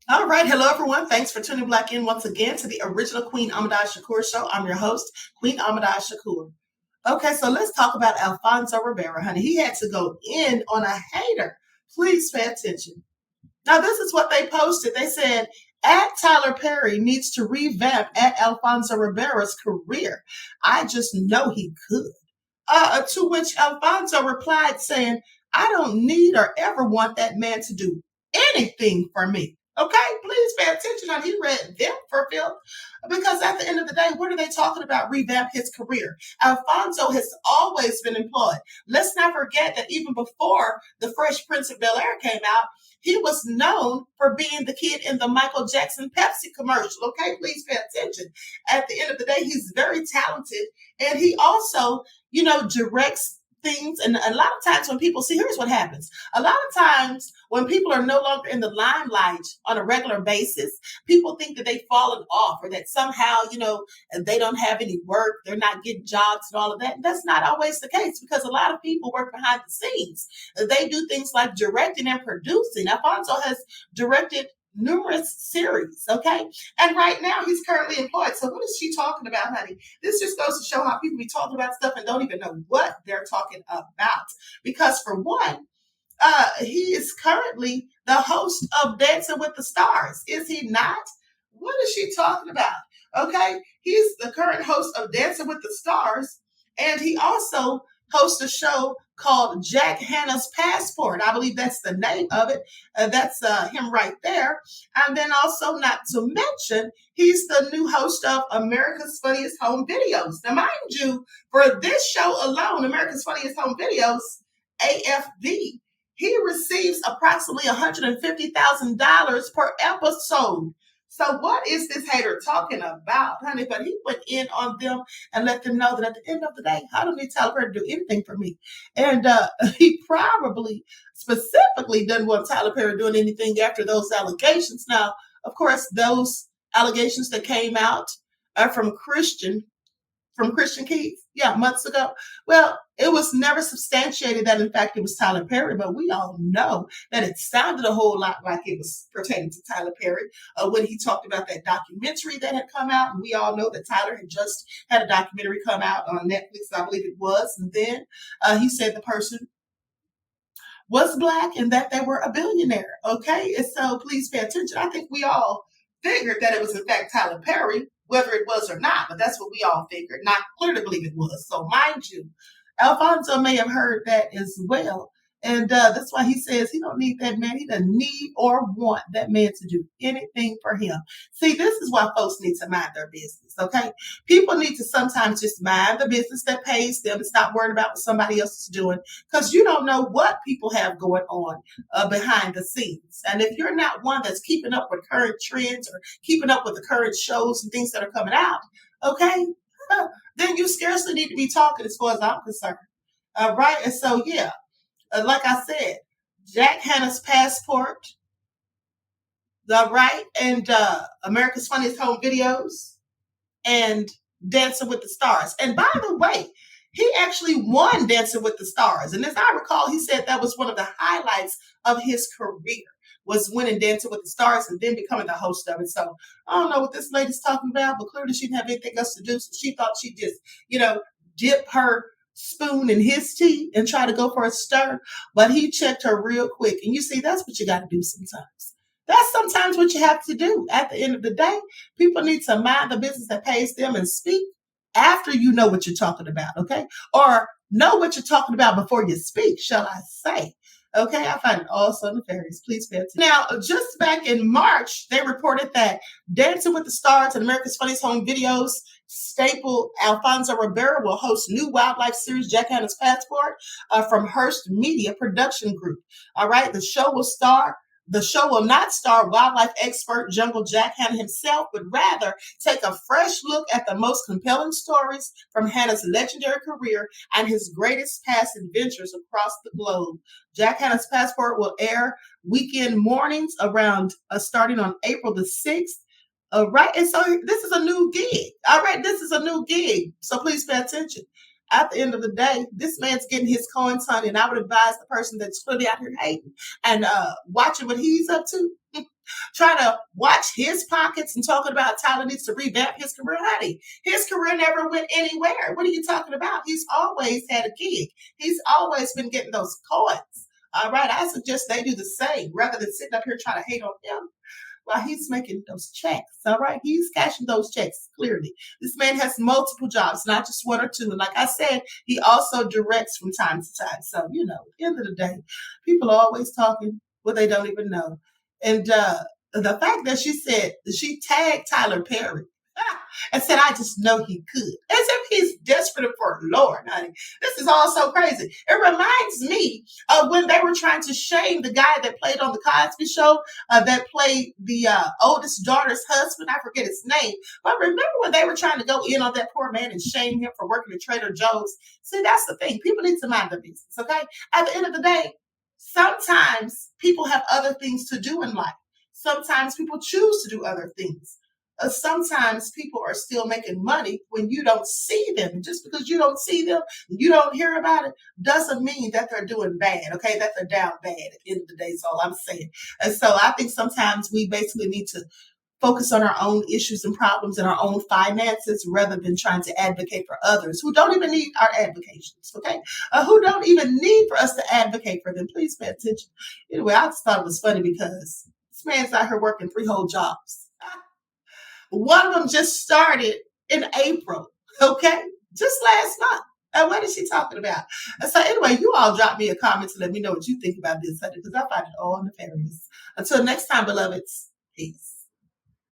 All right. Hello, everyone. Thanks for tuning back in once again to the original Queen Ahmadiyyah Shakur show. I'm your host, Queen Ahmadiyyah Shakur. Okay, so let's talk about Alfonso Ribeiro, honey. He had to go in on a hater. Please pay attention. Now, this is what they posted. They said, at Tyler Perry needs to revamp at Alfonso Ribeiro's career. I just know he could. To which Alfonso replied saying, I don't need or ever want that man to do anything for me. Okay, please pay attention. Now, he read them for Phil because at the end of the day, what are they talking about? Revamp his career. Alfonso has always been employed. Let's not forget that even before The Fresh Prince of Bel-Air came out, he was known for being the kid in the Michael Jackson Pepsi commercial. Okay, please pay attention. At the end of the day, he's very talented, and he also, directs things. And a lot of times when people see, here's what happens. A lot of times when people are no longer in the limelight on a regular basis, people think that they've fallen off or that somehow, they don't have any work, they're not getting jobs and all of that. And that's not always the case because a lot of people work behind the scenes. They do things like directing and producing. Alfonso has directed numerous series, okay? And right now he's currently employed. So what is she talking about, honey? This just goes to show how people be talking about stuff and don't even know what they're talking about. Because for one, he is currently the host of Dancing with the Stars, is he not? What is she talking about? Okay, he's the current host of Dancing with the Stars, and he also hosts a show called Jack Hanna's Passport. I believe that's the name of it. That's him right there. And then also, not to mention, he's the new host of America's Funniest Home Videos. Now, mind you, for this show alone, America's Funniest Home Videos, AFV, he receives approximately $150,000 per episode. So what is this hater talking about, honey? But he went in on them and let them know that at the end of the day, I don't need Tyler Perry to do anything for me. And he probably specifically doesn't want Tyler Perry doing anything after those allegations. Now, of course, those allegations that came out are from Christian Keys, months ago. Well, it was never substantiated that, in fact, it was Tyler Perry, but we all know that it sounded a whole lot like it was pertaining to Tyler Perry when he talked about that documentary that had come out. And we all know that Tyler had just had a documentary come out on Netflix, I believe it was. And then he said the person was Black and that they were a billionaire. Okay. And so please pay attention. I think we all figured that it was, in fact, Tyler Perry, whether it was or not, but that's what we all figured. Not clear to believe it was. So, mind you, Alfonso may have heard that as well. And that's why he says he don't need that man. He doesn't need or want that man to do anything for him. See, this is why folks need to mind their business, okay? People need to sometimes just mind the business that pays them and stop worrying about what somebody else is doing because you don't know what people have going on behind the scenes. And if you're not one that's keeping up with current trends or keeping up with the current shows and things that are coming out, okay, then you scarcely need to be talking as far as I'm concerned. Right? And so, like I said, Jack Hanna's Passport, the right, and America's Funniest Home Videos, and Dancing with the Stars. And by the way, he actually won Dancing with the Stars. And as I recall, he said that was one of the highlights of his career, was winning Dancing with the Stars and then becoming the host of it. So I don't know what this lady's talking about, but clearly she didn't have anything else to do. So she thought she'd just, dip her spoon in his tea and try to go for a stir. But he checked her real quick. And you see, that's what you got to do sometimes. That's sometimes what you have to do. At the end of the day, people need to mind the business that pays them and speak after you know what you're talking about, okay? Or know what you're talking about before you speak, shall I say. Okay, I find it also nefarious. Please pay attention. Now, just back in March, they reported that Dancing with the Stars and America's Funniest Home Videos staple Alfonso Ribeiro will host new wildlife series, Jack Hanna's Passport, from Hearst Media Production Group. All right, the show will not star wildlife expert Jungle Jack Hanna himself, but rather take a fresh look at the most compelling stories from Hanna's legendary career and his greatest past adventures across the globe. Jack Hanna's Passport will air weekend mornings around starting on April the 6th. All right, and so this is a new gig. All right, this is a new gig. So please pay attention. At the end of the day, this man's getting his coins, honey, and I would advise the person that's clearly out here hating and watching what he's up to. trying to watch his pockets and talking about Tyler needs to revamp his career. Honey, his career never went anywhere. What are you talking about? He's always had a gig. He's always been getting those coins. All right, I suggest they do the same rather than sitting up here trying to hate on him while he's making those checks. All right, he's cashing those checks clearly. This man has multiple jobs, not just one or two. And like I said, he also directs from time to time. So, at the end of the day, people are always talking what they don't even know. And the fact that she tagged Tyler Perry and said, I just know he could. As if he's desperate for Lord, honey. This is all so crazy. It reminds me of when they were trying to shame the guy that played on the Cosby Show, that played the oldest daughter's husband. I forget his name. But remember when they were trying to go in on that poor man and shame him for working at Trader Joe's? See, that's the thing. People need to mind their business, okay? At the end of the day, sometimes people have other things to do in life. Sometimes people choose to do other things. Sometimes people are still making money when you don't see them. Just because you don't see them, you don't hear about it, doesn't mean that they're doing bad, okay? That they're down bad at the end of the day is all I'm saying. And so I think sometimes we basically need to focus on our own issues and problems and our own finances rather than trying to advocate for others who don't even need our advocations, okay? Who don't even need for us to advocate for them. Please pay attention. Anyway, I just thought it was funny because this man's out here working 3 whole jobs. One of them just started in April, okay? Just last month. And what is she talking about? And so anyway, you all drop me a comment to let me know what you think about this, because I find it all nefarious. Until next time, beloveds, peace.